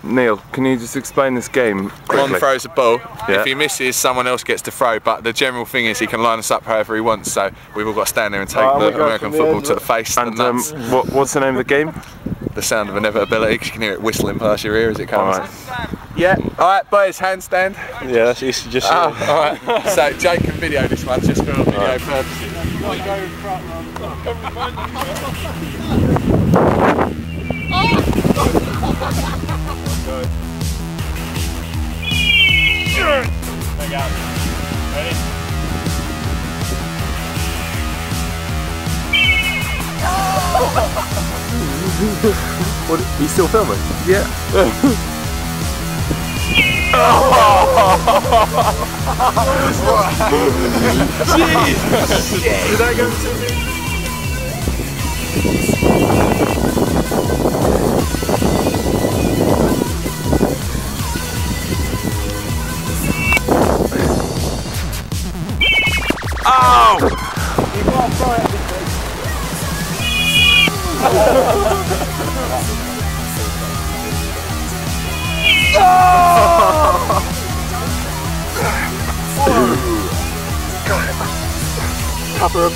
Neil, can you just explain this game quickly? Ron throws a ball. Yeah. If he misses, someone else gets to throw. But the general thing is he can line us up however he wants. So we've all got to stand there and take the American football to the face. And what's the name of the game? The Sound of Inevitability, because you can hear it whistling past your ear as it comes. Alright. Yeah, alright boys, handstand. Yeah, that's used to just alright. So Jake can video this one just for video purposes. There you go. Ready? What, are you still filming? Yeah. Jeez! Did I go too big? Oh! You can't throw it at this thing. Cover him.